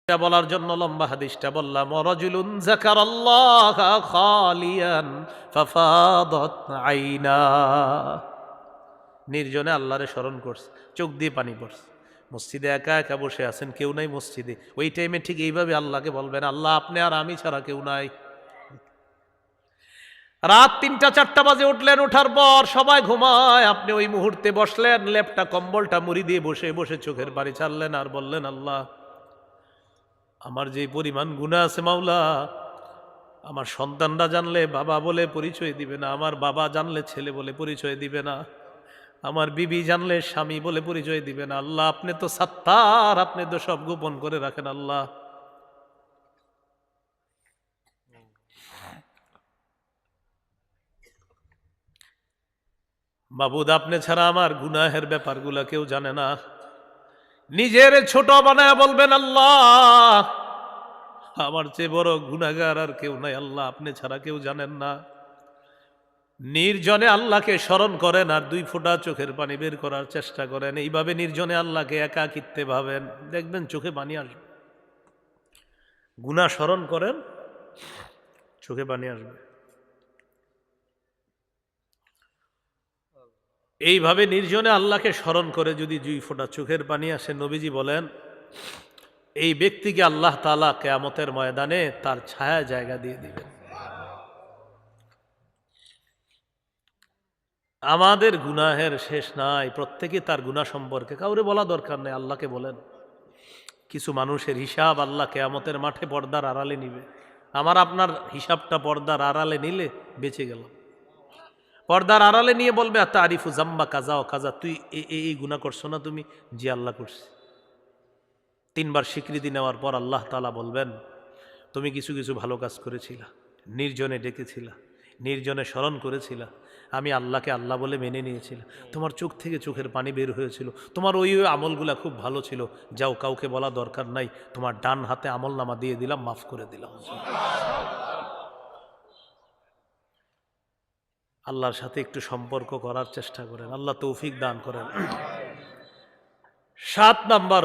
বলার জন্য লম্বা হাদিসটা বললাম, রাজুলুন যাকারাল্লাহা খালিয়ান ফাফাদাত আইনা। নির্জনে আল্লাহরে স্মরণ করছে, চোখ দিয়ে পানি পড়ছে। মসজিদে একা একা বসে আছেন, কেউ নাই মসজিদে, ওই টাইমে ঠিক এইভাবে আল্লাহকে বলবেন, আল্লাহ আপনি আর আমি ছাড়া কেউ নাই। রাত ৩টা-৪টা বাজে উঠলেন, ওঠার পর সবাই ঘুমায়, আপনি ওই মুহূর্তে বসলেন, লেপটা কম্বলটা মুড়ি দিয়ে বসে বসে চোখের পানি ছাড়লেন আর বললেন, আল্লাহ আমার যে পরিমাণ গুনাহ আছে মাওলা, আমার সন্তানরা জানলে বাবা বলে পরিচয় দিবে না, আমার বাবা জানলে ছেলে বলে পরিচয় দিবে না, আমার বিবি জানলে স্বামী বলে পরিচয় দিবে না। আল্লাহ আপনি তো সাত্তার, আপনি তো সব গোপন করে রাখেন। আল্লাহ মাবুদ, আপনি ছাড়া আমার গুনাহের ব্যাপারগুলা কেউ জানে না। নিজের ছোট বানায় বলবেন, আল্লাহ আমার চেয়ে বড় গুনাহগার আর কেউ নাই, আল্লাহ আপনি ছাড়া কেউ জানেন না। নির্জনে আল্লাহকে স্মরণ করেন আর 2 ফোঁটা চোখের পানি বের করার চেষ্টা করেন। এইভাবে নির্জনে আল্লাহকে একাকিত্বে ভাবেন, দেখবেন চোখে পানি আসবে। গুনাহ স্মরণ করেন, চোখে পানি আসবে। এইভাবে নির্জনে আল্লাহকে স্মরণ করে যদি 2 ফোঁটা চোখের পানি আসে, নবীজি বলেন এই ব্যক্তিকে আল্লাহ তাআলা কিয়ামতের ময়দানে তার ছায়া জায়গা দিয়ে দিবেন। আমাদের গুনাহের শেষ নাই, প্রত্যেকে তার গুনাহ সম্পর্কে কাউরে বলা দরকার নেই, আল্লাহকে বলেন। কিছু মানুষের হিসাব আল্লাহ কিয়ামতের মাঠে পর্দার আড়ালে নিবে। আমার আপনার হিসাবটা পর্দার আড়ালে নিলে বেঁচে গেলাম। পর্দার আড়ালে নিয়ে বলবে, তারিফু জাম্বা কাজা ও কাজা, তুই এই গুনাহ করছো না তুমি? জি আল্লাহ করছি। 3 বার স্বীকৃতি নেওয়ার পর আল্লাহ তাআলা বলবেন, তুমি কিছু কিছু ভালো কাজ করেছিলা, নির্জনে ডেকেছিলা, নির্জনে স্মরণ করেছিলা, আমি আল্লাহকে আল্লাহ বলে মেনে নিয়েছিলাম, তোমার চোখ থেকে চোখের পানি বের হয়েছিল, তোমার ওই আমলগুলা খুব ভালো ছিল, যাও কাউকে বলা দরকার নাই, তোমার ডান হাতে আমল নামা দিয়ে দিলাম, মাফ করে দিলাম। আল্লাহর সাথে একটু সম্পর্ক করার চেষ্টা করেন, আল্লাহ তৌফিক দান করেন। 7 নাম্বার